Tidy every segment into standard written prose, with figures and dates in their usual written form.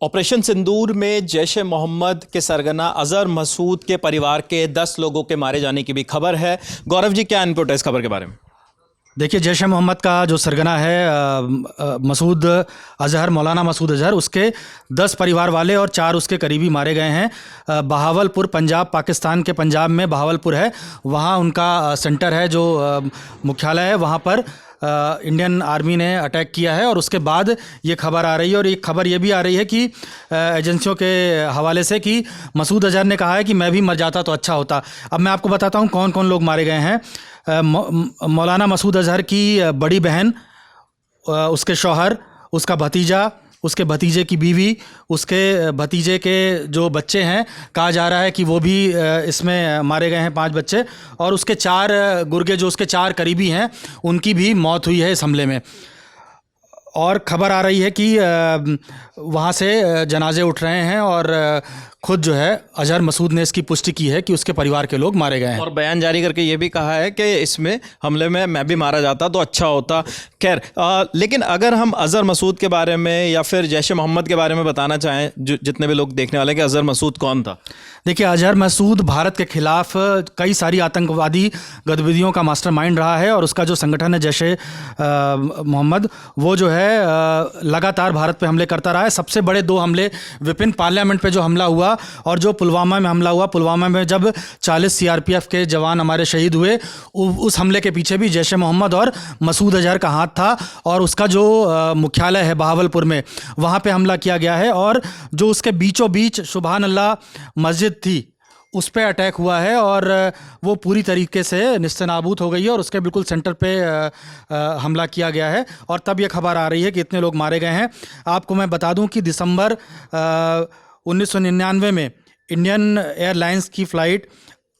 Operation सिंदूर में जैश ए मोहम्मद के सरगना अजहर मसूद के परिवार के 10 लोगों के मारे जाने की भी खबर है। गौरव जी, क्या इनपुट है इस खबर के बारे में? देखिए, जैश ए मोहम्मद का जो सरगना है मसूद अजहर, मौलाना मसूद अजहर, उसके 10 परिवार वाले और 4 उसके करीबी मारे गए हैं। बहावलपुर, पंजाब, पाकिस्तान के पंजाब में बहावलपुर है, वहाँ उनका सेंटर है, जो मुख्यालय है, वहाँ पर इंडियन आर्मी ने अटैक किया है। और उसके बाद ये खबर आ रही है, और एक खबर ये भी आ रही है कि एजेंसियों के हवाले से कि मसूद अजहर ने कहा है कि मैं भी मर जाता तो अच्छा होता। अब मैं आपको बताता हूँ कौन कौन लोग मारे गए हैं। मौलाना मसूद अजहर की बड़ी बहन, उसके शौहर, उसका भतीजा, उसके भतीजे की बीवी, उसके भतीजे के जो बच्चे हैं, कहा जा रहा है कि वो भी इसमें मारे गए हैं, 5 बच्चे, और उसके 4 गुर्गे जो उसके 4 करीबी हैं, उनकी भी मौत हुई है इस हमले में। और ख़बर आ रही है कि वहाँ से जनाजे उठ रहे हैं, और खुद जो है अजहर मसूद ने इसकी पुष्टि की है कि उसके परिवार के लोग मारे गए हैं, और बयान जारी करके ये भी कहा है कि इसमें हमले में मैं भी मारा जाता तो अच्छा होता। खैर, लेकिन अगर हम अजहर मसूद के बारे में या फिर जैश ए मोहम्मद के बारे में बताना चाहें, जितने भी लोग देखने वाले, कि अजहर मसूद कौन था? देखिए, अजहर मसूद भारत के खिलाफ कई सारी आतंकवादी गतिविधियों का मास्टरमाइंड रहा है, और उसका जो संगठन है जैश ए मोहम्मद, वो जो है लगातार भारत पे हमले करता रहा है। सबसे बड़े 2 हमले विपिन पार्लियामेंट पे जो हमला हुआ, और जो पुलवामा में हमला हुआ, पुलवामा में जब 40 सीआरपीएफ के जवान हमारे शहीद हुए, उस हमले के पीछे भी जैश ए मोहम्मद और मसूद अजहर का हाथ था। और उसका जो मुख्यालय है बहावलपुर में, वहाँ पे हमला किया गया है, और जो उसके बीचों बीच सुभान अल्लाह मस्जिद थी, उस पे अटैक हुआ है, और वो पूरी तरीके से निस्तेनाबूद हो गई है, और उसके बिल्कुल सेंटर पे हमला किया गया है। और तब ये खबर आ रही है कि इतने लोग मारे गए हैं। आपको मैं बता दूं कि दिसंबर 1999 में इंडियन एयरलाइंस की फ़्लाइट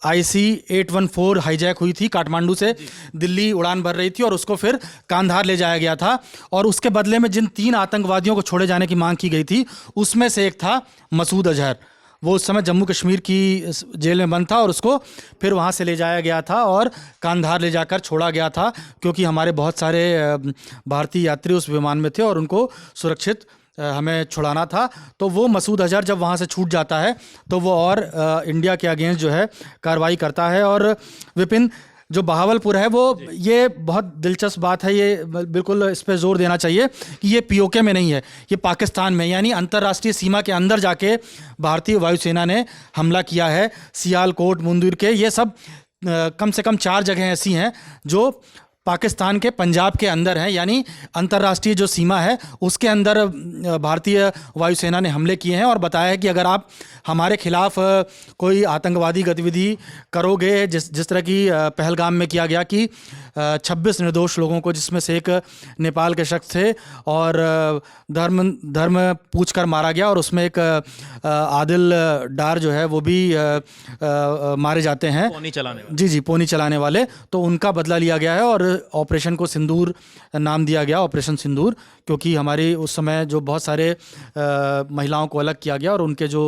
IC-814 हाईजैक हुई थी, काठमांडू से दिल्ली उड़ान भर रही थी, और उसको फिर कांधार ले जाया गया था। और उसके बदले में जिन 3 आतंकवादियों को छोड़े जाने की मांग की गई थी, उसमें से एक था मसूद अजहर। वो उस समय जम्मू कश्मीर की जेल में बंद था, और उसको फिर वहाँ से ले जाया गया था और कांधार ले जाकर छोड़ा गया था, क्योंकि हमारे बहुत सारे भारतीय यात्री उस विमान में थे और उनको सुरक्षित हमें छुड़ाना था। तो वो मसूद अजहर जब वहाँ से छूट जाता है, तो वो और इंडिया के अगेंस्ट जो है कार्रवाई करता है। और विपिन, जो बहावलपुर है, वो ये बहुत दिलचस्प बात है, ये बिल्कुल इस पर जोर देना चाहिए कि ये POK में नहीं है, ये पाकिस्तान में, यानी अंतर्राष्ट्रीय सीमा के अंदर जाके भारतीय वायुसेना ने हमला किया है। सियालकोट, मुंदूर के, ये सब कम से कम 4 जगह ऐसी हैं जो पाकिस्तान के पंजाब के अंदर है, यानी अंतर्राष्ट्रीय जो सीमा है उसके अंदर भारतीय वायुसेना ने हमले किए हैं। और बताया है कि अगर आप हमारे खिलाफ कोई आतंकवादी गतिविधि करोगे, जिस तरह की पहलगाम में किया गया कि 26 निर्दोष लोगों को, जिसमें से एक नेपाल के शख्स थे, और धर्म पूछ कर मारा गया, और उसमें एक आदिल डार जो है वो भी मारे जाते हैं, पोनी चलाने वाले। जी, पोनी चलाने वाले। तो उनका बदला लिया गया है, और ऑपरेशन को सिंदूर नाम दिया गया, ऑपरेशन सिंदूर, क्योंकि हमारी उस समय जो बहुत सारे महिलाओं को अलग किया गया, और उनके जो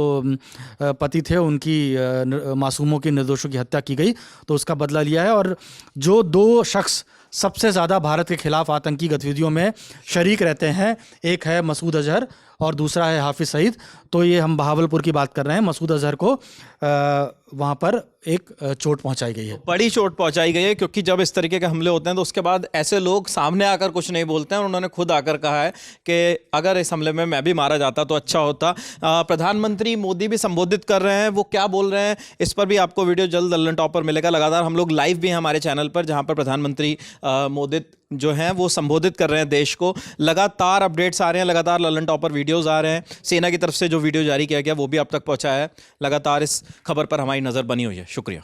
पति थे, उनकी मासूमों की, निर्दोषों की हत्या की गई, तो उसका बदला लिया है। और जो 2 शख्स सबसे ज़्यादा भारत के खिलाफ आतंकी गतिविधियों में शरीक रहते हैं, एक है मसूद अजहर और दूसरा है हाफिज़ सईद। तो ये हम बहावलपुर की बात कर रहे हैं। मसूद अजहर को वहाँ पर एक चोट पहुंचाई गई है, बड़ी चोट पहुंचाई गई है, क्योंकि जब इस तरीके के हमले होते हैं तो उसके बाद ऐसे लोग सामने आकर कुछ नहीं बोलते हैं। और उन्होंने खुद आकर कहा है कि अगर इस हमले में मैं भी मारा जाता तो अच्छा होता। प्रधानमंत्री मोदी भी संबोधित कर रहे हैं, वो क्या बोल रहे हैं इस पर भी आपको वीडियो जल्द लल्लन टॉप पर मिलेगा। लगातार हम लोग लाइव भी हैं हमारे चैनल पर, जहाँ पर प्रधानमंत्री मोदी जो हैं वो संबोधित कर रहे हैं देश को। लगातार अपडेट्स आ रहे हैं, लगातार लल्लन टॉप पर वीडियोज़ आ रहे हैं। सेना की तरफ से जो वीडियो जारी किया गया वो भी अब तक पहुँचा है। लगातार इस खबर पर हमारी नज़र बनी हुई है। शुक्रिया।